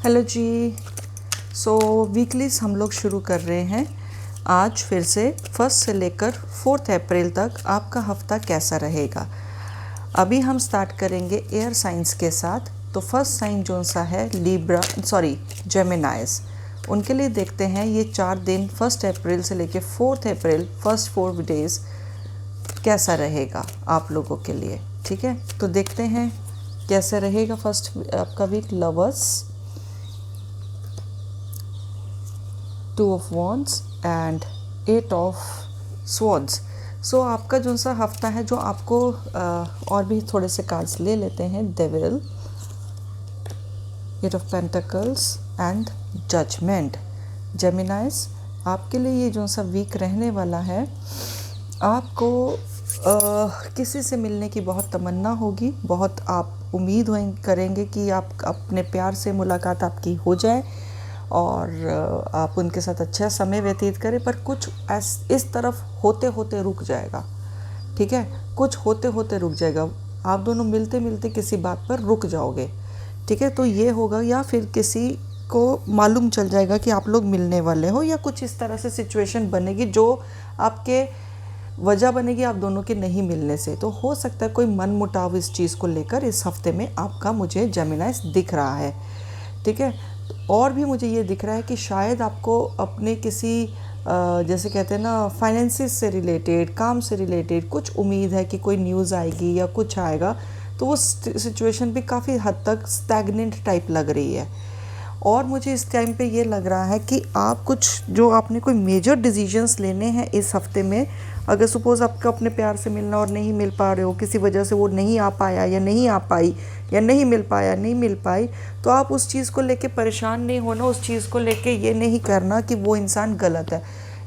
Hello जी। Weeklies हम लोग शुरू कर रहे हैं। आज फिर से 1 से लेकर 4 अप्रैल तक आपका हफ्ता कैसा रहेगा। अभी हम स्टार्ट करेंगे एयर साइंस के साथ। तो फर्स्ट साइन जो सा है जेमिनाइज, उनके लिए देखते हैं ये 4 दिन 1 अप्रैल से लेकर 4 अप्रैल फर्स्ट 4 डेज कैसा रहेगा आप लोगों के लिए। ठीक है, तो देखते हैं कैसे रहेगा फर्स्ट आपका week. Lovers, 2 of Wands and 8 of Swords। आपका जो सा हफ्ता है, जो आपको और भी थोड़े से कार्ड्स ले लेते हैं। Devil, 8 of Pentacles and judgement. Geminis, आपके लिए ये जो सा वीक रहने वाला है, आपको किसी से मिलने की बहुत तमन्ना होगी। बहुत आप उम्मीद करेंगे कि आप अपने प्यार से मुलाकात आपकी हो जाए और आप उनके साथ अच्छा समय व्यतीत करें। पर कुछ इस तरफ होते होते रुक जाएगा। ठीक है, कुछ होते होते रुक जाएगा। आप दोनों मिलते मिलते किसी बात पर रुक जाओगे। ठीक है, तो ये होगा, या फिर किसी को मालूम चल जाएगा कि आप लोग मिलने वाले हो, या कुछ इस तरह से सिचुएशन बनेगी जो आपके वजह बनेगी आप दोनों के नहीं मिलने से। तो हो सकता है कोई मन मुटाव इस चीज़ को लेकर इस हफ्ते में आपका मुझे जेमिनाइज दिख रहा है। ठीक है, और भी मुझे ये दिख रहा है कि शायद आपको अपने किसी जैसे कहते हैं ना, फाइनेंसिस से रिलेटेड, काम से रिलेटेड कुछ उम्मीद है कि कोई न्यूज़ आएगी या कुछ आएगा। तो वो सिचुएशन भी काफ़ी हद तक स्टैग्नेंट टाइप लग रही है। और मुझे इस टाइम पे ये लग रहा है कि आप कुछ जो आपने कोई मेजर डिसीजंस लेने हैं इस हफ्ते में, अगर सपोज़ आपका अपने प्यार से मिलना और नहीं मिल पा रहे हो, किसी वजह से वो नहीं आ पाया या नहीं आ पाई, या नहीं मिल पाया नहीं मिल पाई, तो आप उस चीज़ को लेके परेशान नहीं होना। उस चीज़ को लेके ये नहीं करना कि वो इंसान गलत है।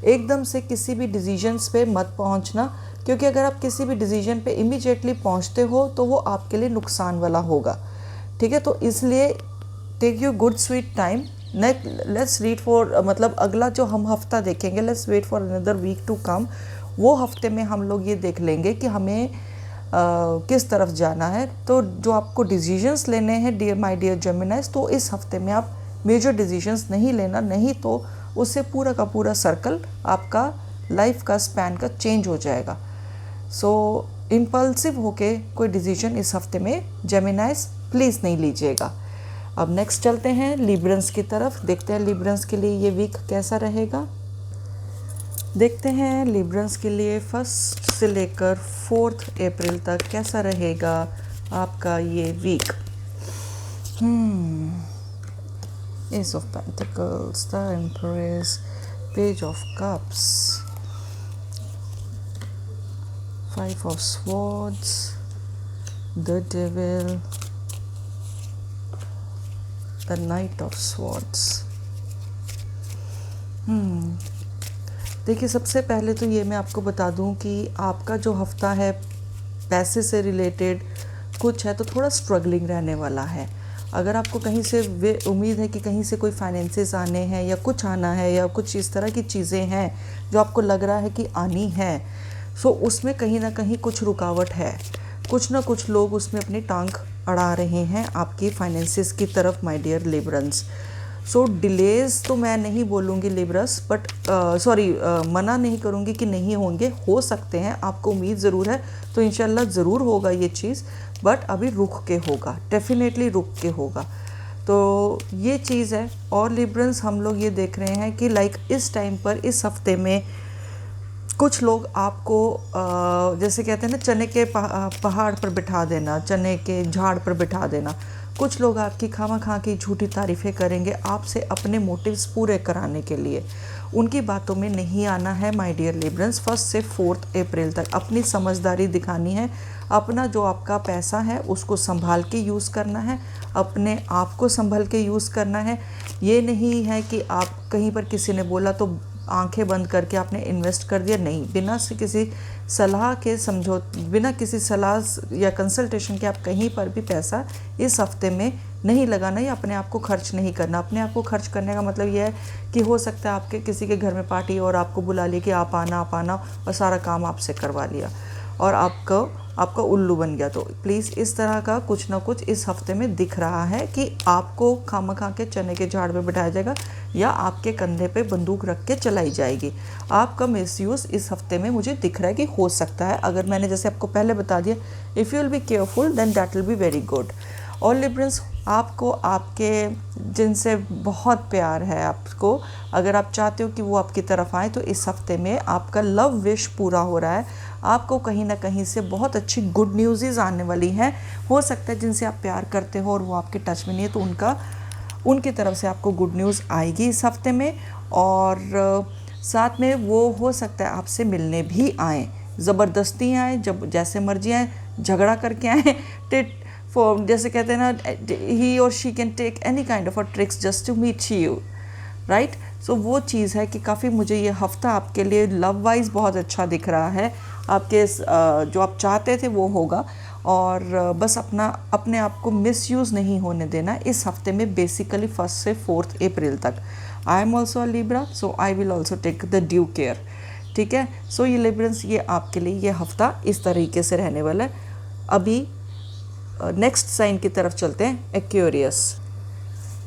एकदम से किसी भी डिसीजंस पे मत पहुंचना, क्योंकि अगर आप किसी भी डिसीजन पे इमीडिएटली पहुंचते हो तो वो आपके लिए नुकसान वाला होगा। ठीक है, तो इसलिए take your good sweet time. Let's read for मतलब अगला जो हम हफ्ता देखेंगे, let's wait for another week to come. वो हफ्ते में हम लोग ये देख लेंगे कि हमें किस तरफ जाना है। तो जो आपको डिसीजंस लेने हैं डियर माय डियर जेमिनाइज, तो इस हफ्ते में आप मेजर डिसीजंस नहीं लेना, नहीं तो उससे पूरा का पूरा सर्कल आपका लाइफ का स्पैन का चेंज हो जाएगा। इम्पल्सिव होके कोई डिसीजन इस हफ्ते में जेमिनाइज प्लीज़ नहीं लीजिएगा। अब नेक्स्ट चलते हैं लिब्रंस की तरफ। देखते हैं लिब्रंस के लिए ये वीक कैसा रहेगा। देखते हैं लिब्रंस के लिए 1 से लेकर 4 अप्रैल तक कैसा रहेगा आपका ये week. Ace of pentacles, the empress, page of cups, 5 of swords, the devil, the knight of swords. देखिए, सबसे पहले तो ये मैं आपको बता दूं कि आपका जो हफ्ता है पैसे से रिलेटेड कुछ है तो थोड़ा स्ट्रगलिंग रहने वाला है। अगर आपको कहीं से उम्मीद है कि कहीं से कोई फाइनेंसेस आने हैं या कुछ आना है या कुछ इस तरह की चीज़ें हैं जो आपको लग रहा है कि आनी है, उसमें कहीं ना कहीं कुछ रुकावट है। कुछ ना कुछ लोग उसमें अपनी टांग अड़ा रहे हैं आपकी फाइनेंसेस की तरफ माय डियर लिब्रंस। डिलेज़ तो मैं नहीं बोलूँगी लिब्रस, बट मना नहीं करूँगी कि नहीं होंगे, हो सकते हैं। आपको उम्मीद ज़रूर है तो इंशाल्लाह ज़रूर होगा ये चीज़, बट अभी रुक के होगा, डेफिनेटली रुक के होगा। तो ये चीज़ है। और लिब्रंस हम लोग ये देख रहे हैं कि लाइक इस टाइम पर इस हफ्ते में कुछ लोग आपको जैसे कहते हैं ना, चने के पहाड़ पर बिठा देना, चने के झाड़ पर बिठा देना। कुछ लोग आपकी खामा की झूठी तारीफ़ें करेंगे आपसे अपने मोटिव्स पूरे कराने के लिए। उनकी बातों में नहीं आना है माय डियर लिब्रंस। 1 से 4 अप्रैल तक अपनी समझदारी दिखानी है। अपना जो आपका पैसा है उसको संभाल के यूज़ करना है, अपने आप को संभल के यूज़ करना है। ये नहीं है कि आप कहीं पर किसी ने बोला तो आंखें बंद करके आपने इन्वेस्ट कर दिया। नहीं, बिना से किसी सलाह के बिना किसी सलाह या कंसल्टेशन के आप कहीं पर भी पैसा इस हफ्ते में नहीं लगाना या अपने आप को खर्च नहीं करना। अपने आप को खर्च करने का मतलब यह है कि हो सकता है आपके किसी के घर में पार्टी और आपको बुला लिया कि आप आना और सारा काम आपसे करवा लिया और आपको आपका उल्लू बन गया। तो प्लीज़ इस तरह का कुछ ना कुछ इस हफ्ते में दिख रहा है कि आपको खामखा के चने के झाड़ पे बिठाया जाएगा या आपके कंधे पे बंदूक रख के चलाई जाएगी। आपका मिसयूज़ इस हफ्ते में मुझे दिख रहा है कि हो सकता है। अगर मैंने जैसे आपको पहले बता दिया, if you will be careful then that will be very good. और लिब्रंस, आपको आपके जिनसे बहुत प्यार है आपको, अगर आप चाहते हो कि वो आपकी तरफ आए, तो इस हफ्ते में आपका लव विश पूरा हो रहा है। आपको कहीं ना कहीं से बहुत अच्छी गुड न्यूज़ आने वाली हैं। हो सकता है जिनसे आप प्यार करते हो और वो आपके टच में नहीं है, तो उनकी तरफ से आपको गुड न्यूज़ आएगी इस हफ्ते में। और साथ में वो हो सकता है आपसे मिलने भी आए, ज़बरदस्ती आए, जब जैसे मर्जी आए, झगड़ा करके आए, टिट फॉर, जैसे कहते हैं ना, ही और she can take any kind of a tricks just to meet you, right. So वो चीज़ है कि काफ़ी मुझे ये हफ्ता आपके लिए लव वाइज बहुत अच्छा दिख रहा है। आपके जो आप चाहते थे वो होगा। और बस अपने आप को मिसयूज़ नहीं होने देना इस हफ्ते में, बेसिकली 1 से 4 अप्रैल तक। I am also a Libra, so I will also take the due care, ठीक है। सो ये लिब्रंस, ये आपके लिए ये हफ्ता इस तरीके से रहने वाला है। अभी नेक्स्ट साइन की तरफ चलते हैं, एक्वेरियस।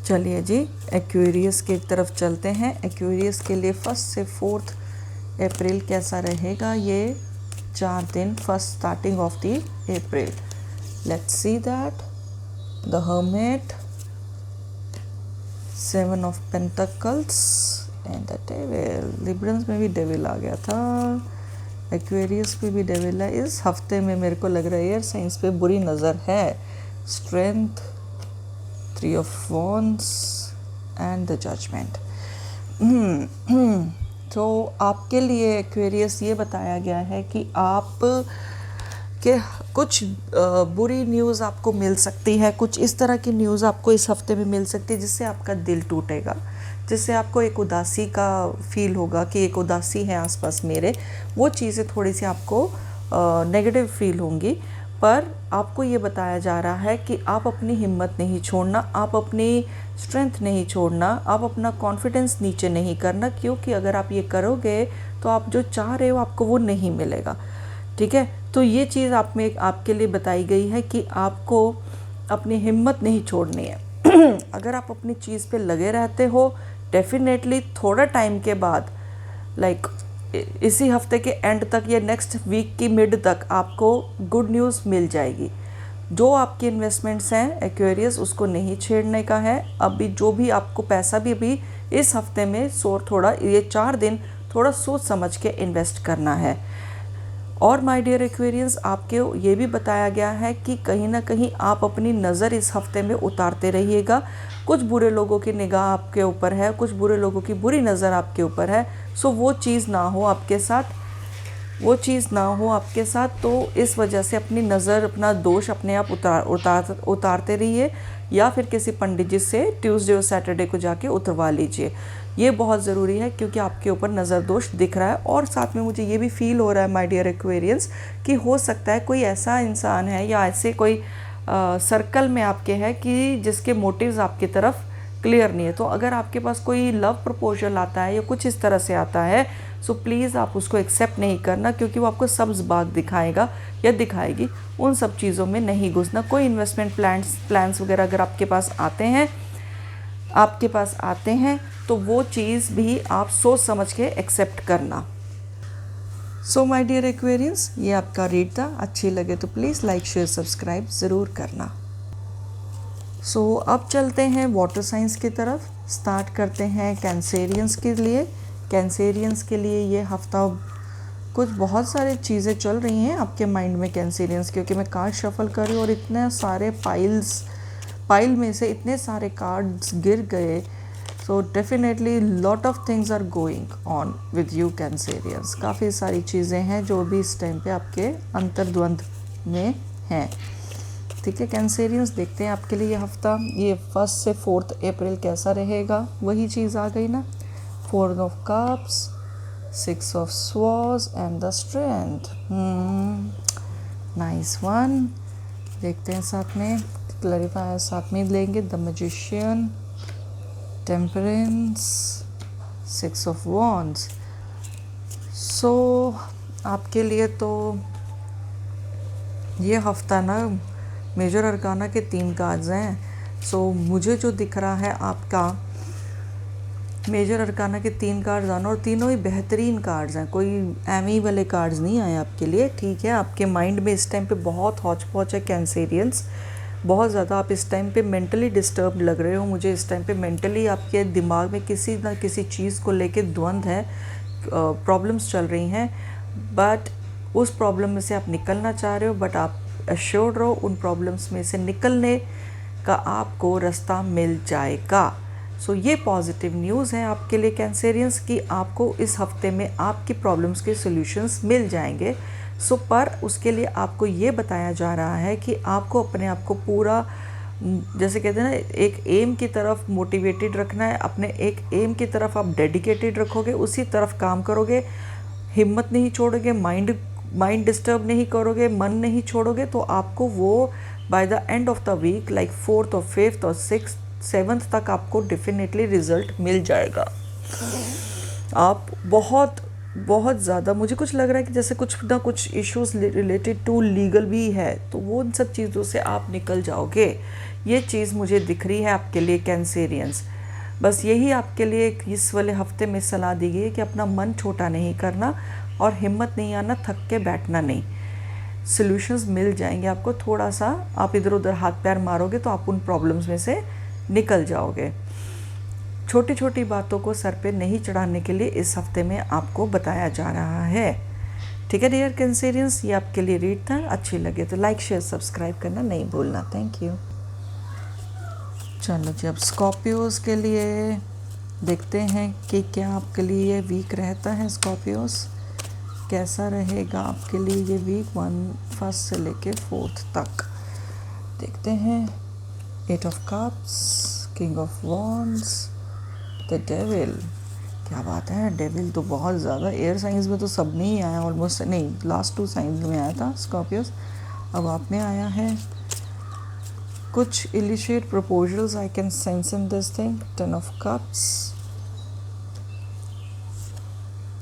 चलिए जी, एक्वेरियस की तरफ चलते हैं। एक्वेरियस के लिए 1 से 4 अप्रैल कैसा रहेगा, ये 4 दिन, first starting of the April. Let's see that. The hermit, 7 of pentacles and the devil. Librans में भी डेविल आ गया था, एक्वेरियस पे भी डेविल है। इस हफ्ते में मेरे को लग रहा है एयर साइंस पे बुरी नज़र है। Strength, 3 of wands and the judgement. तो आपके लिए एक्वेरियस ये बताया गया है कि आप के कुछ बुरी न्यूज़ आपको मिल सकती है, कुछ इस तरह की न्यूज़ आपको इस हफ्ते में मिल सकती है जिससे आपका दिल टूटेगा, जिससे आपको एक उदासी का फील होगा कि एक उदासी है आसपास मेरे। वो चीज़ें थोड़ी सी आपको नेगेटिव फील होंगी। पर आपको ये बताया जा रहा है कि आप अपनी हिम्मत नहीं छोड़ना, आप अपनी स्ट्रेंथ नहीं छोड़ना, आप अपना कॉन्फिडेंस नीचे नहीं करना, क्योंकि अगर आप ये करोगे तो आप जो चाह रहे हो आपको वो नहीं मिलेगा, ठीक है। तो ये चीज़ आपके लिए बताई गई है कि आपको अपनी हिम्मत नहीं छोड़नी है। अगर आप अपनी चीज़ पे लगे रहते हो, डेफिनेटली थोड़ा टाइम के बाद, लाइक इसी हफ्ते के एंड तक या नेक्स्ट वीक की मिड तक आपको गुड न्यूज़ मिल जाएगी। जो आपकी इन्वेस्टमेंट्स हैं एक्वेरियस, उसको नहीं छेड़ने का है। अभी जो भी आपको पैसा भी अभी इस हफ्ते में थोड़ा ये 4 दिन थोड़ा सोच समझ के इन्वेस्ट करना है। और माय डियर एक्वेरियंस, आपके ये भी बताया गया है कि कहीं ना कहीं आप अपनी नज़र इस हफ्ते में उतारते रहिएगा। कुछ बुरे लोगों की निगाह आपके ऊपर है, कुछ बुरे लोगों की बुरी नज़र आपके ऊपर है। सो वो चीज़ ना हो आपके साथ, वो चीज़ ना हो आपके साथ। तो इस वजह से अपनी नज़र, अपना दोष अपने आप उतारते रहिए, या फिर किसी पंडित जी से ट्यूसडे और सैटरडे को जाके उतरवा लीजिए। ये बहुत ज़रूरी है क्योंकि आपके ऊपर नज़र दोष दिख रहा है। और साथ में मुझे ये भी फील हो रहा है माय डियर एक्वेरियंस कि हो सकता है कोई ऐसा इंसान है या ऐसे कोई सर्कल में आपके है कि जिसके मोटिव्स आपकी तरफ क्लियर नहीं है। तो अगर आपके पास कोई लव प्रपोजल आता है या कुछ इस तरह से आता है, सो प्लीज़ आप उसको एक्सेप्ट नहीं करना, क्योंकि वो आपको सब्ज़ बाग दिखाएगा या दिखाएगी। उन सब चीज़ों में नहीं घुसना। कोई इन्वेस्टमेंट प्लान्स वगैरह अगर आपके पास आते हैं तो वो चीज़ भी आप सोच समझ के एक्सेप्ट करना। सो माय डियर एक्वेरियंस, ये आपका रीड था। अच्छी लगे तो प्लीज़ लाइक शेयर सब्सक्राइब ज़रूर करना। सो अब चलते हैं वाटर साइंस की तरफ। स्टार्ट करते हैं कैंसेरियंस के लिए। कैंसेरियंस के लिए ये हफ्ता कुछ बहुत सारी चीज़ें चल रही हैं आपके माइंड में कैंसेरियंस, क्योंकि मैं कार्ड शफल कर रही हूँ और इतने सारे पाइल में से इतने सारे कार्ड्स गिर गए। So definitely lot of things are going on with you Cancerians. काफ़ी सारी चीज़ें हैं जो भी इस टाइम पे आपके अंतर्द्वंद में हैं, ठीक है। कैंसेरियंस, देखते हैं आपके लिए ये हफ्ता, ये 1 से 4 अप्रैल कैसा रहेगा। वही चीज़ आ गई ना, 4 of cups, 6 of swords and the strength. Nice one. देखते हैं साथ में क्लैरिफायर साथ में लेंगे। The magician, temperance, 6 of wands. So आपके लिए तो ये हफ्ता ना मेजर अरकाना के 3 कार्ड्स हैं। सो मुझे जो दिख रहा है आपका मेजर अरकाना के 3 कार्ड्स आना, और तीनों ही बेहतरीन कार्ड्स हैं, कोई एमी वाले कार्ड्स नहीं आए आपके लिए। ठीक है, आपके माइंड में इस टाइम पे बहुत हौच पौच है कैंसेरियंस, बहुत ज़्यादा आप इस टाइम पे मेंटली डिस्टर्ब लग रहे हो मुझे। इस टाइम पे मेंटली आपके दिमाग में किसी ना किसी चीज़ को लेके द्वंद है, प्रॉब्लम्स चल रही हैं, बट उस प्रॉब्लम में से आप निकलना चाह रहे हो, बट आप अश्योर्ड रहो उन प्रॉब्लम्स में से निकलने का आपको रास्ता मिल जाएगा। सो ये पॉजिटिव न्यूज़ है आपके लिए कैंसेरियंस कि आपको इस हफ्ते में आपकी प्रॉब्लम्स के सॉल्यूशंस मिल जाएंगे। सो पर उसके लिए आपको ये बताया जा रहा है कि आपको अपने आप को पूरा, जैसे कहते हैं ना, एक एम की तरफ मोटिवेटेड रखना है। अपने एक एम की तरफ आप डेडिकेटेड रखोगे, उसी तरफ काम करोगे, हिम्मत नहीं छोड़ोगे, माइंड डिस्टर्ब नहीं करोगे, मन नहीं छोड़ोगे, तो आपको वो by the end of the week like 4th और 5th और 6th 7th तक आपको डेफिनेटली रिजल्ट मिल जाएगा। आप बहुत ज़्यादा, मुझे कुछ लग रहा है कि जैसे कुछ ना कुछ इश्यूज रिलेटेड टू लीगल भी है, तो वो उन सब चीज़ों से आप निकल जाओगे। ये चीज़ मुझे दिख रही है आपके लिए कैंसेरियंस। बस यही आपके लिए इस वाले हफ्ते में सलाह दी गई है कि अपना मन छोटा नहीं करना और हिम्मत नहीं आना, थक के बैठना नहीं। सॉल्यूशंस मिल जाएंगे आपको, थोड़ा सा आप इधर उधर हाथ पैर मारोगे तो आप उन प्रॉब्लम्स में से निकल जाओगे। छोटी छोटी बातों को सर पे नहीं चढ़ाने के लिए इस हफ्ते में आपको बताया जा रहा है। ठीक है डियर कैंसेरियंस, ये आपके लिए रीड था। अच्छी लगे तो लाइक शेयर सब्सक्राइब करना नहीं भूलना। Thank you. चलो जी, अब स्कॉर्पियोज़ के लिए देखते हैं कि क्या आपके लिए ये वीक रहता है। स्कॉर्पियोज़ कैसा रहेगा आपके लिए ये वीक 1 से लेके 4th तक। देखते हैं। 8 of Cups, King of Wands, the devil. क्या बात है, डेविल तो बहुत ज़्यादा एयर साइंस में तो सब में ही आया ऑलमोस्ट, नहीं लास्ट 2 साइंस में आया था स्कॉर्पियोस, अब आप में आया है। कुछ initiate proposals I can sense in this thing. 10 of Cups,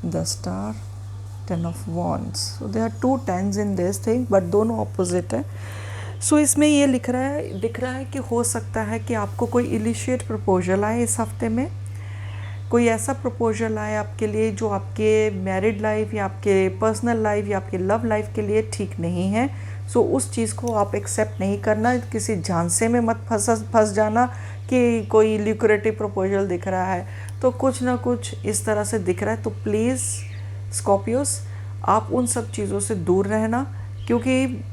the star, 10 of Wands। so there are 2 10s in this thing, but दोनों ऑपोजिट है। सो इसमें ये दिख रहा है कि हो सकता है कि आपको कोई इनिशिएट प्रपोजल आए इस हफ्ते में, कोई ऐसा प्रपोजल आए आपके लिए जो आपके मैरिड लाइफ या आपके पर्सनल लाइफ या आपके लव लाइफ के लिए ठीक नहीं है। सो उस चीज़ को आप एक्सेप्ट नहीं करना, किसी झांसे में मत फंस जाना कि कोई ल्यूक्रेटिव प्रपोजल दिख रहा है, तो कुछ ना कुछ इस तरह से दिख रहा है। तो प्लीज़ स्कॉर्पियोस, आप उन सब चीज़ों से दूर रहना, क्योंकि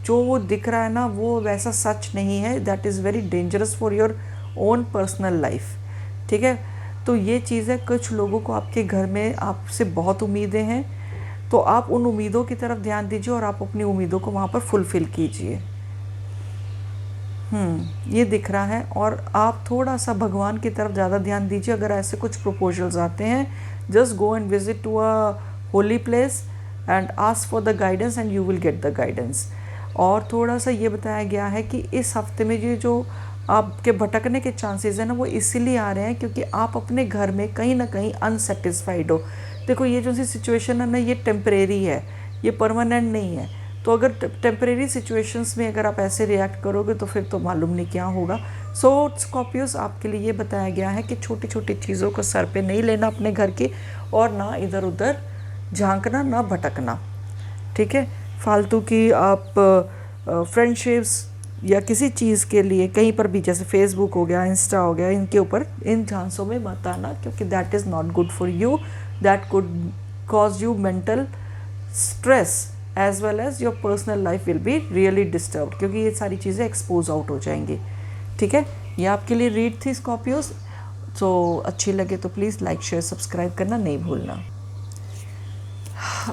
जो वो दिख रहा है ना वो वैसा सच नहीं है। That is very dangerous for your own personal life. ठीक है, तो ये चीज़ है, कुछ लोगों को आपके घर में आपसे बहुत उम्मीदें हैं, तो आप उन उम्मीदों की तरफ ध्यान दीजिए और आप अपनी उम्मीदों को वहाँ पर फुलफ़िल कीजिए। ये दिख रहा है। और आप थोड़ा सा भगवान की तरफ ज़्यादा ध्यान दीजिए। अगर ऐसे कुछ प्रपोजल्स आते हैं, just go and visit to a holy place and ask for the guidance and you will get the guidance. और थोड़ा सा ये बताया गया है कि इस हफ्ते में ये जो आपके भटकने के चांसेस हैं ना, वो इसीलिए आ रहे हैं क्योंकि आप अपने घर में कहीं ना कहीं अनसेटिस्फाइड हो। देखो, ये जो सी सिचुएशन है ना, ये टेम्परेरी है, ये परमानेंट नहीं है। तो अगर टेम्परेरी सिचुएशंस में अगर आप ऐसे रिएक्ट करोगे तो फिर तो मालूम नहीं क्या होगा। सो स्कॉर्पियोस, आपके लिए ये बताया गया है कि छोटी छोटी चीज़ों को सर पे नहीं लेना अपने घर की, और ना इधर उधर झांकना, ना भटकना। ठीक है, फालतू की आप फ्रेंडशिप्स या किसी चीज़ के लिए कहीं पर भी, जैसे फेसबुक हो गया, इंस्टा हो गया, इनके ऊपर इन झांसों में मत आना, क्योंकि that is not good for you. That could cause you mental stress as well as your personal life will be really disturbed, क्योंकि ये सारी चीज़ें एक्सपोज आउट हो जाएंगी। ठीक है, ये आपके लिए रीड थी स्कॉर्पियोस। तो अच्छी लगे तो प्लीज़ लाइक शेयर सब्सक्राइब करना नहीं भूलना।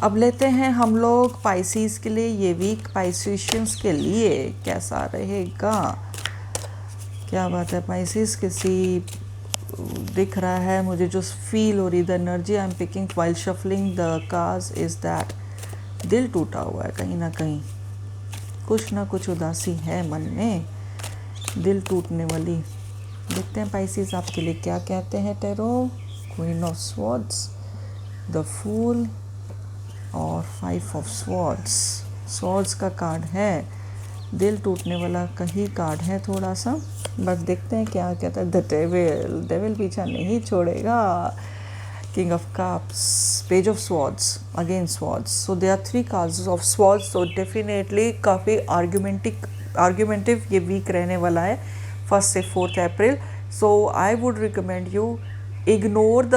अब लेते हैं हम लोग पाइसिस के लिए ये वीक, पाइसिशियंस के लिए कैसा रहेगा। क्या बात है, पाइसिस किसी दिख रहा है मुझे, जो फील हो रही the energy I am picking while shuffling the cards is that दिल टूटा हुआ है कहीं ना कहीं, कुछ ना कुछ उदासी है मन में, दिल टूटने वाली। देखते हैं पाइसिस आपके लिए क्या कहते हैं tarot. Queen of swords, the fool और 5 of Swords। स्वॉर्ड्स का कार्ड है, दिल टूटने वाला कहीं कार्ड है थोड़ा सा, बट देखते हैं क्या कहता है। द डेविल, डेविल पीछा नहीं छोड़ेगा। King of cups, page of swords, again swords. So they are 3 cards of swords. So definitely काफ़ी आर्ग्यूमेंटिव ये वीक रहने वाला है 1 से 4 April. So I would recommend you ignore the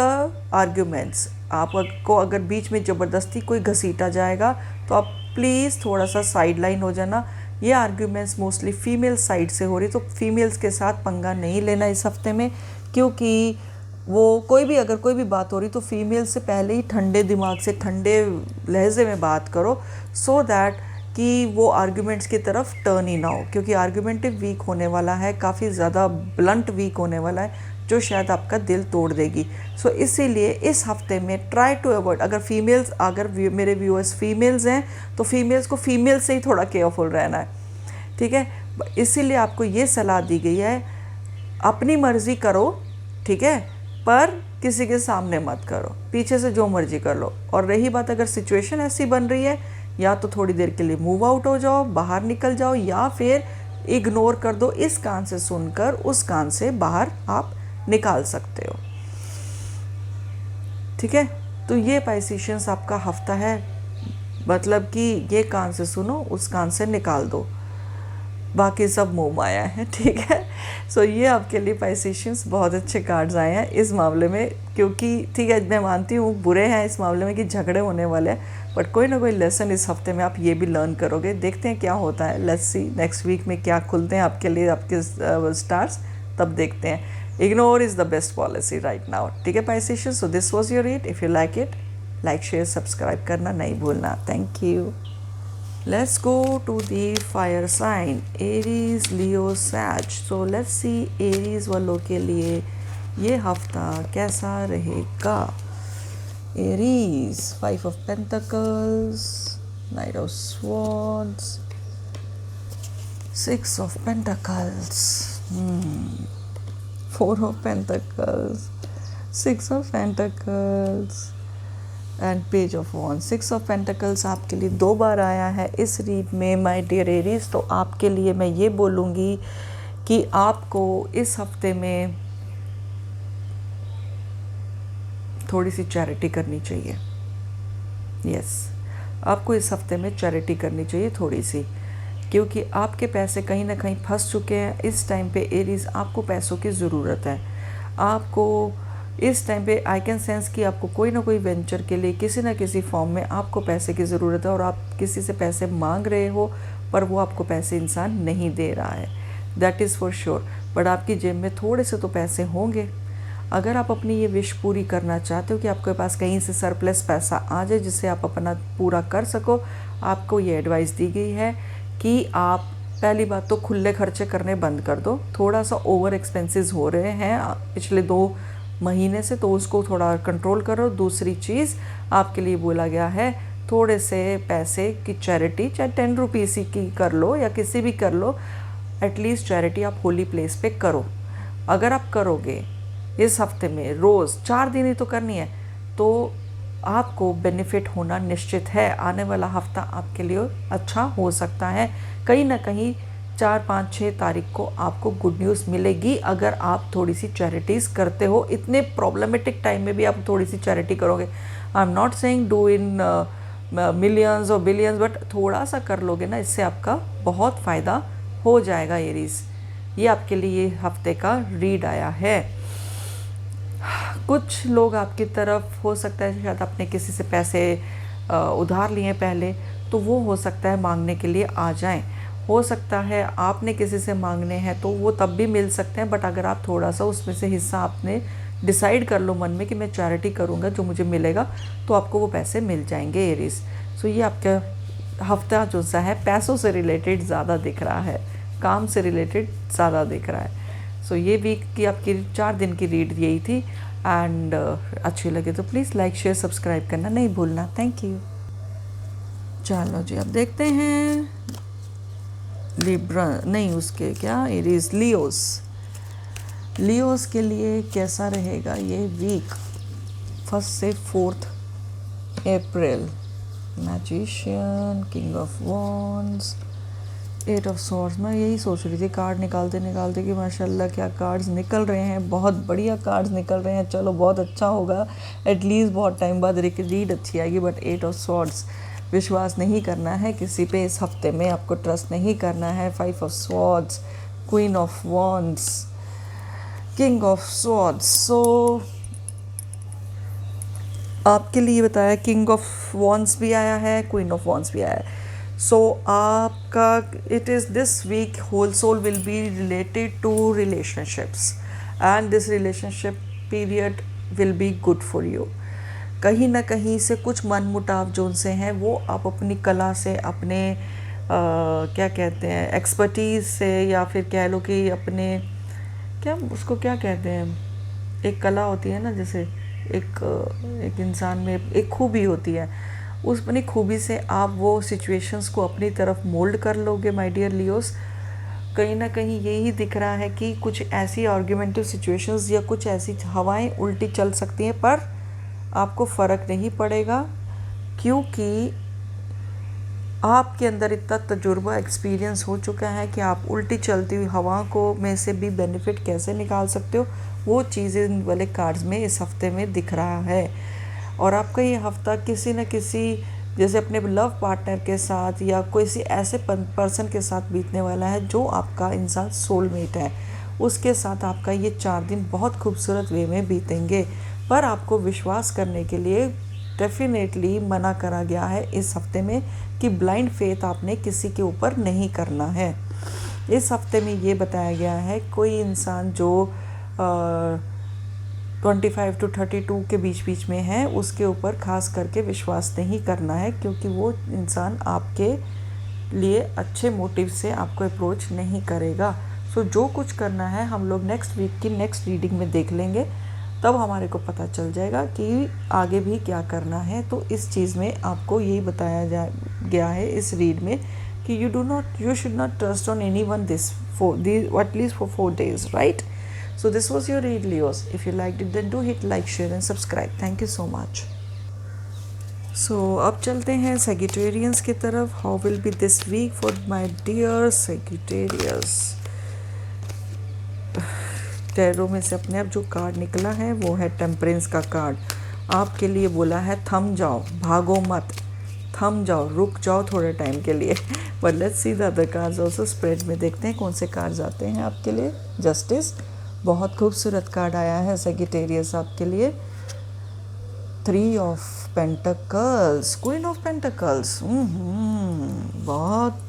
arguments. आपको अगर बीच में ज़बरदस्ती कोई घसीटा जाएगा तो आप प्लीज़ थोड़ा सा साइड लाइन हो जाना। ये आर्ग्यूमेंट्स मोस्टली फीमेल साइड से हो रही, तो फीमेल्स के साथ पंगा नहीं लेना इस हफ्ते में, क्योंकि वो अगर कोई भी बात हो रही तो फीमेल से पहले ही ठंडे दिमाग से, ठंडे लहजे में बात करो, सो दैट कि वो आर्ग्यूमेंट्स की तरफ टर्न ही ना हो, क्योंकि आर्ग्यूमेंटिव वीक होने वाला है, काफ़ी ज़्यादा ब्लंट वीक होने वाला है, जो शायद आपका दिल तोड़ देगी। सो इसीलिए इस हफ्ते में ट्राई टू अवॉइड, अगर मेरे व्यूअर्स फीमेल्स हैं तो फीमेल्स को फीमेल से ही थोड़ा केयरफुल रहना है, ठीक है। इसीलिए आपको ये सलाह दी गई है, अपनी मर्ज़ी करो, ठीक है, पर किसी के सामने मत करो, पीछे से जो मर्जी कर लो। और रही बात, अगर सिचुएशन ऐसी बन रही है, या तो थोड़ी देर के लिए मूव आउट हो जाओ, बाहर निकल जाओ, या फिर इग्नोर कर दो, इस कान से सुनकर उस कान से बाहर आप निकाल सकते हो, ठीक है। तो ये पाइसेशियंस आपका हफ्ता है, मतलब कि ये कान से सुनो, उस कान से निकाल दो, बाकी सब मोह माया है, ठीक है। सो ये आपके लिए पाइसेशियंस बहुत अच्छे कार्ड्स आए हैं इस मामले में, क्योंकि ठीक है, मैं मानती हूँ बुरे हैं इस मामले में कि झगड़े होने वाले हैं, बट कोई ना कोई लेसन इस हफ्ते में आप ये भी लर्न करोगे। देखते हैं क्या होता है, लेट्स सी नेक्स्ट वीक में क्या खुलते हैं आपके लिए आपके स्टार्स, तब देखते हैं। Ignore is the best policy right now, ठीक है pisceans. So this was your read. If you like it, like share subscribe करना नहीं भूलना। Thank you. Let's go to the fire sign, Aries, Leo, Sag. So let's see Aries वालों के लिए ये हफ्ता कैसा रहेगा। Aries, 5 of Pentacles, Knight of Swords, 6 of Pentacles, 4 of Pentacles, 6 of Pentacles and page of wands. 6 of pentacles आपके लिए 2 बार आया है इस रीड में माय डियर एरीज। तो आपके लिए मैं ये बोलूँगी कि आपको इस हफ्ते में थोड़ी सी चैरिटी करनी चाहिए। यस, आपको इस हफ्ते में चैरिटी करनी चाहिए थोड़ी सी, क्योंकि आपके पैसे कहीं ना कहीं फंस चुके हैं। इस टाइम पे एरीज आपको पैसों की ज़रूरत है। आपको इस टाइम पे आई कैन सेंस कि आपको कोई ना कोई वेंचर के लिए किसी ना किसी फॉर्म में आपको पैसे की ज़रूरत है, और आप किसी से पैसे मांग रहे हो पर वो आपको पैसे इंसान नहीं दे रहा है, that is for sure. But आपकी जेब में थोड़े से तो पैसे होंगे। अगर आप अपनी ये विश पूरी करना चाहते हो कि आपके पास कहीं से सरप्लस पैसा आ जाए जिससे आप अपना पूरा कर सको, आपको ये एडवाइस दी गई है कि आप पहली बात तो खुले खर्चे करने बंद कर दो। थोड़ा सा ओवर एक्सपेंसेस हो रहे हैं पिछले 2 महीने से, तो उसको थोड़ा कंट्रोल करो। दूसरी चीज़ आपके लिए बोला गया है, थोड़े से पैसे की चैरिटी, चाहे 10 रुपीज़ की कर लो या किसी भी कर लो, एटलीस्ट चैरिटी आप होली प्लेस पे करो। अगर आप करोगे इस हफ्ते में रोज़ 4 दिन ही तो करनी है, तो आपको बेनिफिट होना निश्चित है। आने वाला हफ्ता आपके लिए अच्छा हो सकता है। कहीं ना कहीं 4, 5, 6 तारीख को आपको गुड न्यूज़ मिलेगी अगर आप थोड़ी सी चैरिटीज़ करते हो। इतने प्रॉब्लमेटिक टाइम में भी आप थोड़ी सी चैरिटी करोगे। I am not saying do in millions और बिलियंस, बट थोड़ा सा कर लोगे ना, इससे आपका बहुत फ़ायदा हो जाएगा एरीज। ये आपके लिए हफ्ते का रीड आया है। कुछ लोग आपकी तरफ हो सकता है शायद आपने किसी से पैसे उधार लिए पहले, तो वो हो सकता है मांगने के लिए आ जाएं। हो सकता है आपने किसी से मांगने हैं तो वो तब भी मिल सकते हैं, बट अगर आप थोड़ा सा उसमें से हिस्सा आपने डिसाइड कर लो मन में कि मैं चैरिटी करूँगा, जो मुझे मिलेगा तो आपको वो पैसे मिल जाएंगे एरीज। सो ये आपका हफ्ता जो सा है पैसों से रिलेटेड ज़्यादा दिख रहा है, काम से रिलेटेड ज़्यादा दिख रहा है। सो ये वीक की आपकी 4 दिन की रीड यही थी। एंड अच्छी लगे तो प्लीज़ लाइक शेयर सब्सक्राइब करना नहीं भूलना। Thank you. चलो जी, अब देखते हैं लिब्रा नहीं, उसके क्या एरीज, लियोस के लिए कैसा रहेगा ये वीक 1 से 4 April. Magician, king of wands, 8 of swords. मैं यही सोच रही थी कार्ड निकालते निकालते कि माशाल्लाह क्या कार्ड्स निकल रहे हैं, बहुत बढ़िया कार्ड्स निकल रहे हैं। चलो बहुत अच्छा होगा, एटलीस्ट बहुत टाइम बाद रीड अच्छी आएगी। बट 8 ऑफ सॉर्ड्स, विश्वास नहीं करना है किसी पे इस हफ्ते में, आपको ट्रस्ट नहीं करना है। 5 of swords, queen of wands, king of swords. So आपके लिए बताया किंग ऑफ वॉन्ड्स भी आया है, क्वीन ऑफ वॉन्ड्स भी आया है। सो आपका it is this week whole soul will be related to relationships and this relationship period will be good for you. कहीं ना कहीं से कुछ मनमुटाव जो उनसे हैं वो आप अपनी कला से, अपने क्या कहते हैं, एक्सपर्टीज़ से, या फिर कह लो कि अपने क्या उसको क्या कहते हैं, एक कला होती है ना, जैसे एक इंसान में एक खूबी होती है, उस अपनी खूबी से आप वो सिचुएशंस को अपनी तरफ मोल्ड कर लोगे माय डियर लियोस। कहीं ना कहीं यही दिख रहा है कि कुछ ऐसी आर्ग्यूमेंटिव सिचुएशंस या कुछ ऐसी हवाएं उल्टी चल सकती हैं, पर आपको फ़र्क नहीं पड़ेगा क्योंकि आपके अंदर इतना तजुर्बा, एक्सपीरियंस हो चुका है कि आप उल्टी चलती हुई हवा को में से भी बेनिफिट कैसे निकाल सकते हो, वो चीज़ें वाले कार्ड्स में इस हफ्ते में दिख रहा है। और आपका ये हफ्ता किसी न किसी, जैसे अपने लव पार्टनर के साथ या किसी ऐसे पर्सन के साथ बीतने वाला है जो आपका इंसान सोलमेट है, उसके साथ आपका ये 4 दिन बहुत खूबसूरत वे में बीतेंगे। पर आपको विश्वास करने के लिए डेफिनेटली मना करा गया है इस हफ्ते में कि ब्लाइंड फेथ आपने किसी के ऊपर नहीं करना है। इस हफ्ते में ये बताया गया है कोई इंसान जो 25 to 32 के बीच में है, उसके ऊपर खास करके विश्वास नहीं करना है क्योंकि वो इंसान आपके लिए अच्छे मोटिव से आपको अप्रोच नहीं करेगा। सो जो कुछ करना है हम लोग नेक्स्ट वीक की नेक्स्ट रीडिंग में देख लेंगे, तब हमारे को पता चल जाएगा कि आगे भी क्या करना है। तो इस चीज़ में आपको यही बताया गया है इस रीड में कि you should not trust on anyone at least for 4 days, right? So this was your read, Leos. If you liked it, then do hit like, share and subscribe. Thank you so much. So अब चलते हैं Sagittarians की तरफ. How will be this week for my dear Sagittarius? Tarot में से अपने आप जो कार्ड निकला है वो है टेम्परेंस का कार्ड। आपके लिए बोला है थम जाओ, भागो मत, थम जाओ, रुक जाओ थोड़े टाइम के लिए। But let's see the other cards also. Spread में देखते हैं कौन से कार्ड्स आते हैं आपके लिए। जस्टिस, बहुत खूबसूरत कार्ड आया है सैगिटेरियस आपके लिए। 3 of pentacles, queen of pentacles. बहुत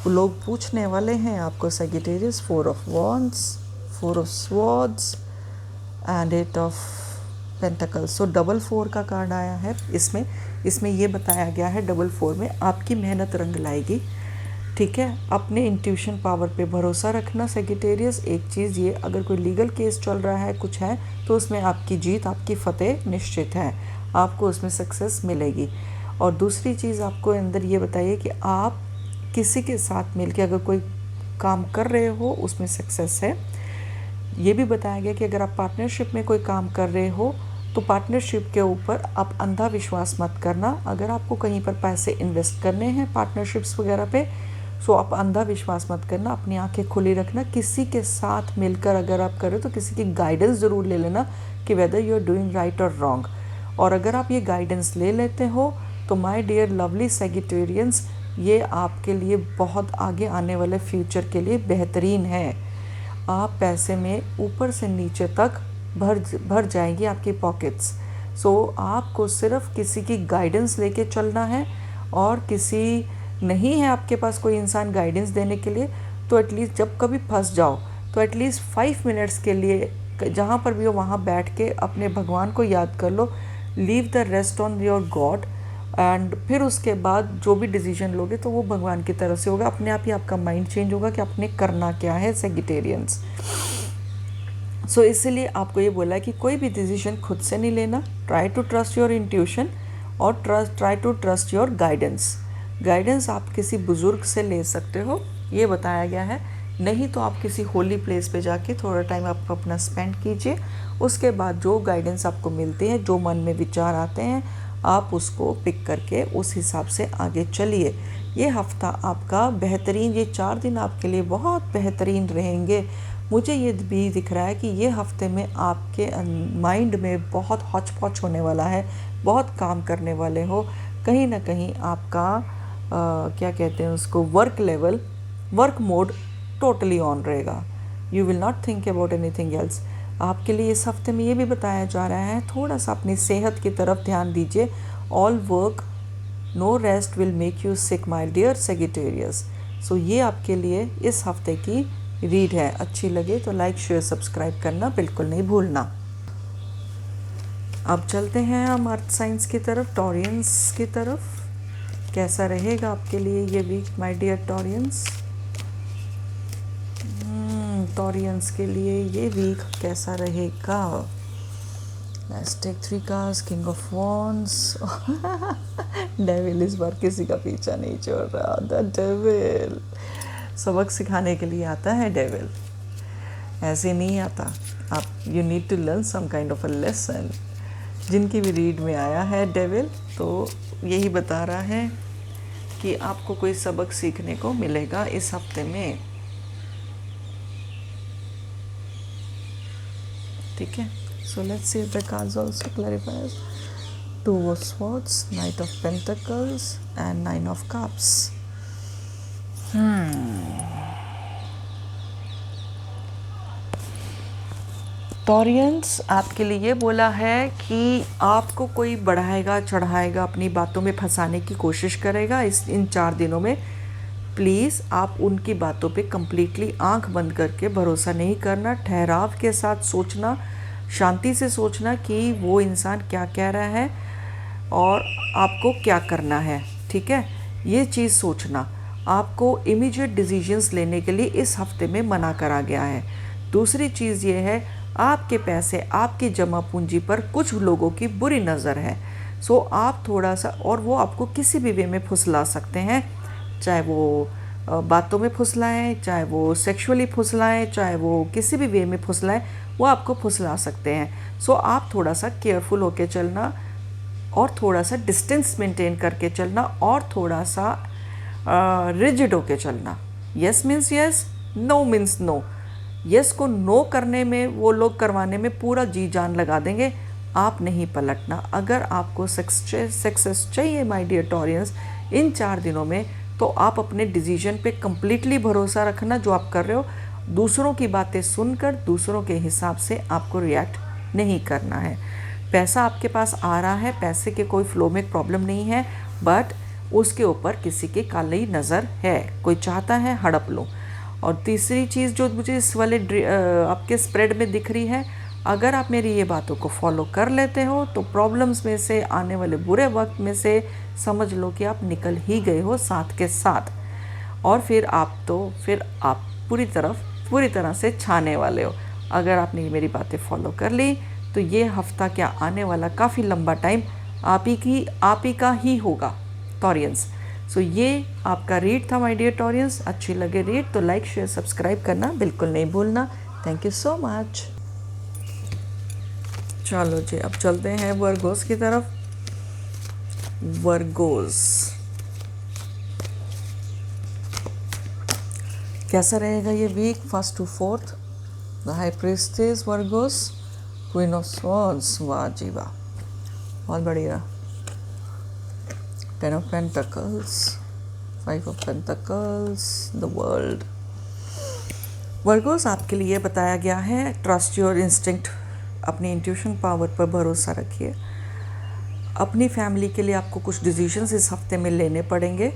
लोग पूछने वाले हैं आपको Sagittarius. 4 of wands, 4 of swords and 8 of pentacles. So double 4 का कार्ड आया है इसमें ये बताया गया है डबल 4 में आपकी मेहनत रंग लाएगी। ठीक है, अपने इंट्यूशन पावर पे भरोसा रखना सैगिटेरियस। एक चीज़ ये, अगर कोई लीगल केस चल रहा है, कुछ है, तो उसमें आपकी जीत, आपकी फतेह निश्चित है, आपको उसमें सक्सेस मिलेगी। और दूसरी चीज़ आपको अंदर ये बताइए कि आप किसी के साथ मिलकर अगर कोई काम कर रहे हो उसमें सक्सेस है। ये भी बताया गया कि अगर आप पार्टनरशिप में कोई काम कर रहे हो तो पार्टनरशिप के ऊपर आप अंधा विश्वास मत करना। अगर आपको कहीं पर पैसे इन्वेस्ट करने हैं पार्टनरशिप्स वगैरह पे, सो आप अंधा विश्वास मत करना, अपनी आंखें खुली रखना। किसी के साथ मिलकर अगर आप करें तो किसी की गाइडेंस ज़रूर ले लेना कि whether you are doing right और रॉन्ग। और अगर आप ये गाइडेंस ले लेते हो तो माय डियर लवली सैगिटेरियंस, ये आपके लिए बहुत आगे आने वाले फ्यूचर के लिए बेहतरीन है। आप पैसे में ऊपर से नीचे तक भर जाएंगी आपकी पॉकेट्स। सो आपको सिर्फ किसी की गाइडेंस लेके चलना है, और किसी नहीं है आपके पास कोई इंसान गाइडेंस देने के लिए, तो एटलीस्ट जब कभी फंस जाओ तो एटलीस्ट 5 मिनट्स के लिए जहाँ पर भी हो वहाँ बैठ के अपने भगवान को याद कर लो। Leave the rest on your god, and फिर उसके बाद जो भी डिसीजन लोगे तो वो भगवान की तरफ से होगा। अपने आप ही आपका माइंड चेंज होगा कि आपने करना क्या है सैगिटेरियंस। सो इसलिए आपको ये बोला है कि कोई भी डिसीजन खुद से नहीं लेना। Try to trust your intuition और try to trust your guidance आप किसी बुज़ुर्ग से ले सकते हो, ये बताया गया है। नहीं तो आप किसी होली प्लेस पे जाके थोड़ा टाइम आप अपना स्पेंड कीजिए। उसके बाद जो गाइडेंस आपको मिलती है, जो मन में विचार आते हैं, आप उसको पिक करके उस हिसाब से आगे चलिए। ये हफ़्ता आपका बेहतरीन, ये 4 दिन आपके लिए बहुत बेहतरीन रहेंगे। मुझे ये भी दिख रहा है कि ये हफ्ते में आपके माइंड में बहुत हौच पौच होने वाला है, बहुत काम करने वाले हो। कहीं ना कहीं आपका क्या कहते हैं उसको, work level, work mode totally on रहेगा। You will not think about anything else. आपके लिए इस हफ्ते में ये भी बताया जा रहा है थोड़ा सा अपनी सेहत की तरफ ध्यान दीजिए। All work no rest will make you sick my dear Sagittarius. So ये आपके लिए इस हफ्ते की रीड है। अच्छी लगे तो लाइक शेयर सब्सक्राइब करना बिल्कुल नहीं भूलना। अब चलते हैं हम अर्थ साइंस की तरफ, टॉरियंस की तरफ। कैसा रहेगा आपके लिए ये week my dear Taureans? Taureans के लिए ये वीक कैसा रहेगा? Let's take 3 cards, king of wands. Devil इस बार किसी का पीछा नहीं छोड़ रहा। द डेविल सबक सिखाने के लिए आता है। डेविल ऐसे नहीं आता। आप you need to learn some kind of a lesson. जिनकी भी रीड में आया है डेविल, तो यही बता रहा है कि आपको कोई सबक सीखने को मिलेगा इस हफ्ते में। ठीक है, so let's see the cards also clarifies. 2 of swords, Knight of Pentacles and 9 of Cups. Taureans आपके लिए बोला है कि आपको कोई बढ़ाएगा चढ़ाएगा, अपनी बातों में फंसाने की कोशिश करेगा इन 4 दिनों में। प्लीज़ आप उनकी बातों पे कम्प्लीटली आंख बंद करके भरोसा नहीं करना। ठहराव के साथ सोचना, शांति से सोचना कि वो इंसान क्या कह रहा है और आपको क्या करना है। ठीक है, ये चीज़ सोचना। आपको इमीडिएट डिसीजंस लेने के लिए इस हफ्ते में मना करा गया है। दूसरी चीज़ ये है, आपके पैसे, आपकी जमा पूंजी पर कुछ लोगों की बुरी नज़र है। सो आप थोड़ा सा, और वो आपको किसी भी वे में फुसला सकते हैं, चाहे वो बातों में फुसलाएं, चाहे वो सेक्सुअली फुसलाएं, चाहे वो किसी भी वे में फुसलाएं, वो आपको फुसला सकते हैं। सो आप थोड़ा सा केयरफुल होके चलना और थोड़ा सा डिस्टेंस मेंटेन करके चलना और थोड़ा सा रिजिड होके चलना। Yes means yes, no means no. Yes को नो करने में, वो लोग करवाने में पूरा जी जान लगा देंगे। आप नहीं पलटना। अगर आपको सक्सेस चाहिए माय डियर टॉरियंस इन 4 दिनों में, तो आप अपने डिसीजन पे कम्प्लीटली भरोसा रखना जो आप कर रहे हो। दूसरों की बातें सुनकर दूसरों के हिसाब से आपको रिएक्ट नहीं करना है। पैसा आपके पास आ रहा है, पैसे के कोई फ्लो में प्रॉब्लम नहीं है, बट उसके ऊपर किसी की काली नज़र है। कोई चाहता है हड़प लो। और तीसरी चीज़ जो मुझे इस वाले आपके स्प्रेड में दिख रही है, अगर आप मेरी ये बातों को फॉलो कर लेते हो तो प्रॉब्लम्स में से, आने वाले बुरे वक्त में से समझ लो कि आप निकल ही गए हो साथ के साथ। और फिर आप पूरी तरह से छाने वाले हो। अगर आपने मेरी बातें फॉलो कर ली तो ये हफ्ता क्या, आने वाला काफ़ी लंबा टाइम आप ही का ही होगा टॉरियंस। सो ये आपका रीड था माय डियर टॉरियंस। अच्छी लगे रीड तो लाइक शेयर सब्सक्राइब करना बिल्कुल नहीं भूलना। Thank you so much. चलो जी, अब चलते हैं वर्गोस की तरफ। वर्गोस कैसा रहेगा ये week? 1st to 4th, the high priestess Virgos, queen of swords, वाह जी वाह, बहुत बढ़िया। 10 of Pentacles, 5 of Pentacles, the world. Virgo's आपके लिए बताया गया है, ट्रस्ट योर इंस्टिंक्ट, अपनी इंट्यूशन पावर पर भरोसा रखिए। अपनी फैमिली के लिए आपको कुछ डिसीजंस इस हफ्ते में लेने पड़ेंगे।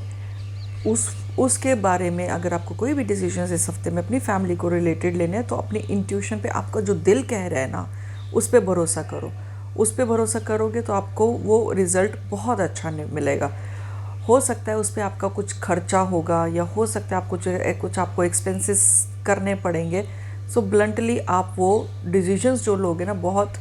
उसके बारे में अगर आपको कोई भी डिसीजंस इस हफ्ते में अपनी फैमिली को रिलेटेड लेने हैं, तो अपनी इंट्यूशन पे, आपका जो दिल कह रहा है ना, उस पर भरोसा करो। उस पर भरोसा करोगे तो आपको वो रिज़ल्ट बहुत अच्छा मिलेगा। हो सकता है उस पर आपका कुछ खर्चा होगा, या हो सकता है कुछ आपको एक्सपेंसेस करने पड़ेंगे। सो ब्लंटली आप वो डिसीजंस जो लोगे ना, बहुत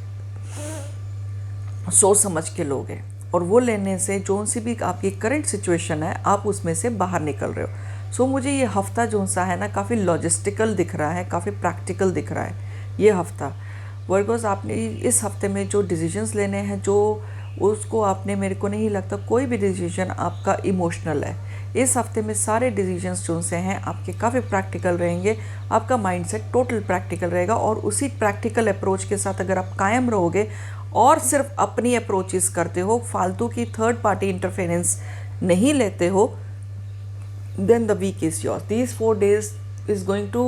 सोच समझ के लोगे, और वो लेने से जो सी भी आपकी करंट सिचुएशन है, आप उसमें से बाहर निकल रहे हो। सो मुझे ये हफ्ता जो सा है ना, काफ़ी लॉजिस्टिकल दिख रहा है, काफ़ी प्रैक्टिकल दिख रहा है ये हफ्ता। वर्गोस आपने इस हफ्ते में जो डिसीजंस लेने हैं, जो उसको आपने, मेरे को नहीं लगता कोई भी डिसीजन आपका इमोशनल है। इस हफ्ते में सारे डिसीजंस जो से हैं आपके काफ़ी प्रैक्टिकल रहेंगे। आपका माइंडसेट टोटल प्रैक्टिकल रहेगा और उसी प्रैक्टिकल अप्रोच के साथ अगर आप कायम रहोगे और सिर्फ अपनी अप्रोचेस करते हो, फालतू की थर्ड पार्टी इंटरफेरेंस नहीं लेते हो, then the week is yours. These 4 days is going to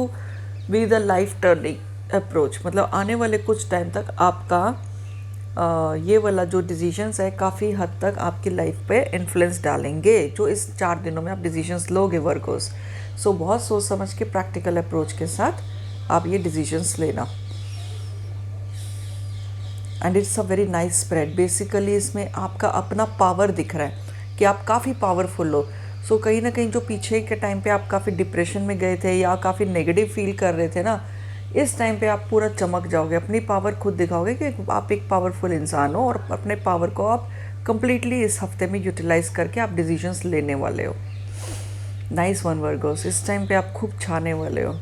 be the life turning approach. मतलब आने वाले कुछ टाइम तक आपका ये वाला जो डिसीजंस है काफ़ी हद तक आपकी लाइफ पे इन्फ्लुएंस डालेंगे, जो इस 4 दिनों में आप डिसीजंस लोगे वर्गोस। सो बहुत सोच समझ के प्रैक्टिकल अप्रोच के साथ आप ये डिसीजंस लेना। And it's a very nice spread. Basically इसमें आपका अपना पावर दिख रहा है कि आप काफ़ी पावरफुल हो। सो कहीं ना कहीं जो पीछे के टाइम पे आप काफ़ी डिप्रेशन में गए थे या काफ़ी नेगेटिव फील कर रहे थे ना, इस टाइम पे आप पूरा चमक जाओगे, अपनी पावर खुद दिखाओगे कि आप एक पावरफुल इंसान हो और अपने पावर को आप कंप्लीटली इस हफ्ते में यूटिलाइज करके आप डिसीजंस लेने वाले हो। नाइस वन वर्गोस, इस टाइम पे आप खूब छाने वाले हो।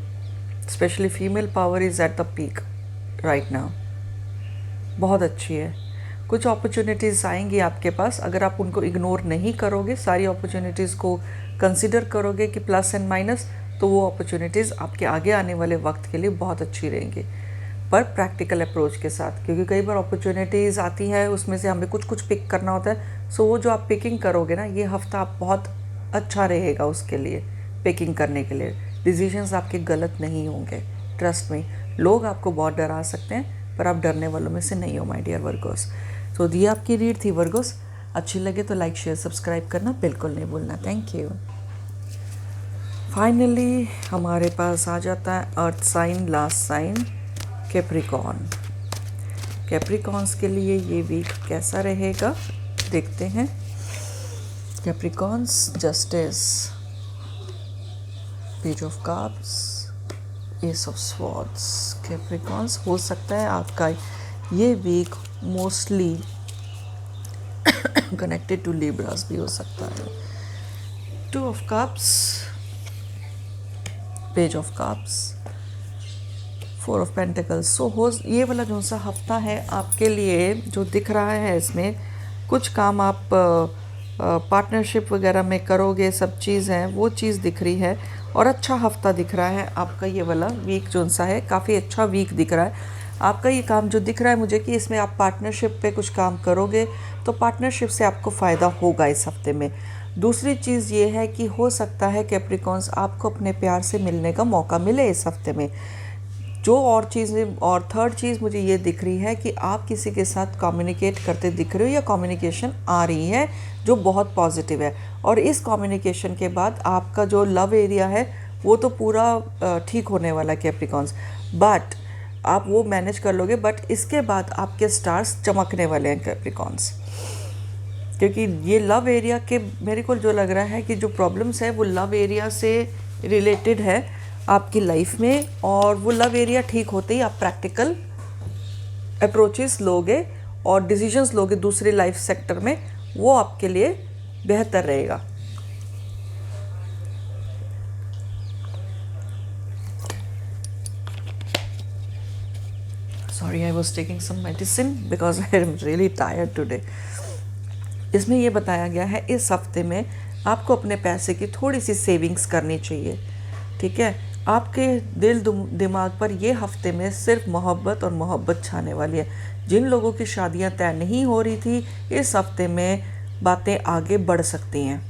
Specially female power is at the peak right now, बहुत अच्छी है। कुछ अपॉर्चुनिटीज़ आएंगी आपके पास, अगर आप उनको इग्नोर नहीं करोगे, सारी अपॉर्चुनिटीज़ को कंसिडर करोगे कि प्लस एंड माइनस, तो वो अपॉर्चुनिटीज़ आपके आगे आने वाले वक्त के लिए बहुत अच्छी रहेंगी, पर प्रैक्टिकल अप्रोच के साथ। क्योंकि कई बार अपॉर्चुनिटीज़ आती है, उसमें से हमें कुछ कुछ पिक करना होता है। सो वो जो आप पिकिंग करोगे ना, ये हफ्ता आप बहुत अच्छा रहेगा उसके लिए, पिकिंग करने के लिए। डिसीजंस आपके गलत नहीं होंगे, ट्रस्ट में। लोग आपको बहुत डरा सकते हैं, पर आप डरने वालों में से नहीं हो माय डियर वर्गोस। तो ये आपकी रीड थी वर्गोस। अच्छी लगे तो लाइक शेयर सब्सक्राइब करना बिल्कुल नहीं भूलना। Thank you. फाइनली हमारे पास आ जाता है earth sign, last sign Capricorn. Capricorns के लिए ये वीक कैसा रहेगा देखते हैं। Capricorns, justice, page of cups, ace of swords. Capricorns, हो सकता है आपका ये week mostly connected to Libras भी हो सकता है। 2 of cups, page of cups, 4 of pentacles. So हो ये वाला जो सा हफ्ता है आपके लिए जो दिख रहा है, इसमें कुछ काम आप पार्टनरशिप वगैरह में करोगे, सब चीज़ हैं वो चीज़ दिख रही है। और अच्छा हफ्ता दिख रहा है आपका ये वाला वीक जो सा है, काफ़ी अच्छा वीक दिख रहा है आपका ये काम जो दिख रहा है मुझे, कि इसमें आप पार्टनरशिप पे कुछ काम करोगे तो पार्टनरशिप से आपको फ़ायदा होगा इस हफ्ते में। दूसरी चीज़ ये है कि हो सकता है कैप्रिकॉर्न्स आपको अपने प्यार से मिलने का मौका मिले इस हफ्ते में। जो और चीज़ें, और थर्ड चीज़ मुझे ये दिख रही है कि आप किसी के साथ कम्युनिकेट करते दिख रहे हो या कम्युनिकेशन आ रही है जो बहुत पॉजिटिव है। और इस कम्युनिकेशन के बाद आपका जो लव एरिया है वो तो पूरा ठीक होने वाला है कैप्रिकॉर्न्स, बट आप वो मैनेज कर लोगे। बट इसके बाद आपके स्टार्स चमकने वाले हैं कैप्रिकॉर्न्स, क्योंकि ये लव एरिया के, मेरे को जो लग रहा है कि जो प्रॉब्लम्स है वो लव एरिया से रिलेटेड है आपकी लाइफ में। और वो लव एरिया ठीक होते ही आप प्रैक्टिकल अप्रोचेस लोगे और डिसीजंस लोगे दूसरे लाइफ सेक्टर में, वो आपके लिए बेहतर रहेगा। Sorry, I was taking some medicine because I am really tired today. इसमें ये बताया गया है इस हफ्ते में आपको अपने पैसे की थोड़ी सी सेविंग्स करनी चाहिए, ठीक है। आपके दिल दिमाग पर ये हफ्ते में सिर्फ मोहब्बत और मोहब्बत छाने वाली है। जिन लोगों की शादियां तय नहीं हो रही थी, इस हफ्ते में बातें आगे बढ़ सकती हैं।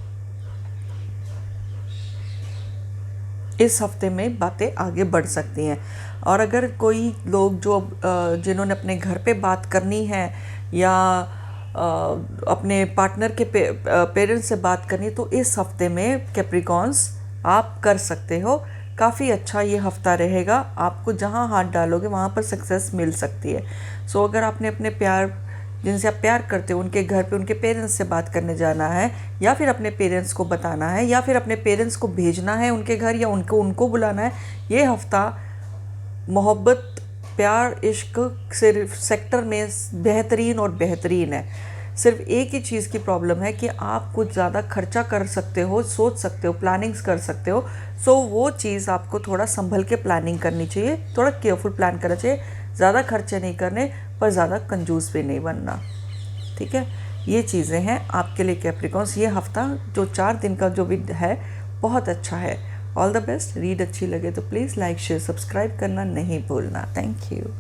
इस हफ्ते में बातें आगे बढ़ सकती हैं। और अगर कोई लोग जो जिन्होंने अपने घर पे बात करनी है या अपने पार्टनर के पेरेंट्स से बात करनी, तो इस हफ्ते में कैप्रिकॉर्न्स आप कर सकते हो। काफ़ी अच्छा ये हफ्ता रहेगा, आपको जहाँ हाथ डालोगे वहाँ पर सक्सेस मिल सकती है। सो अगर आपने अपने प्यार, जिनसे आप प्यार करते हो, उनके घर पे उनके पेरेंट्स से बात करने जाना है, या फिर अपने पेरेंट्स को बताना है, या फिर अपने पेरेंट्स को भेजना है उनके घर, या उनको बुलाना है, ये हफ्ता मोहब्बत, प्यार, इश्क सिर्फ सेक्टर में बेहतरीन और बेहतरीन है। सिर्फ एक ही चीज़ की प्रॉब्लम है कि आप कुछ ज़्यादा खर्चा कर सकते हो, सोच सकते हो, प्लानिंग्स कर सकते हो। सो वो चीज़ आपको थोड़ा संभल के प्लानिंग करनी चाहिए, थोड़ा केयरफुल प्लान करना चाहिए। ज़्यादा खर्चे नहीं करने, पर ज़्यादा कंजूस भी नहीं बनना, ठीक है। ये चीज़ें हैं आपके लिए कैप्रिकॉन्स। ये हफ्ता जो 4 दिन का जो भी है बहुत अच्छा है। All the best. रीड अच्छी लगे तो प्लीज़ लाइक शेयर सब्सक्राइब करना नहीं भूलना। Thank you.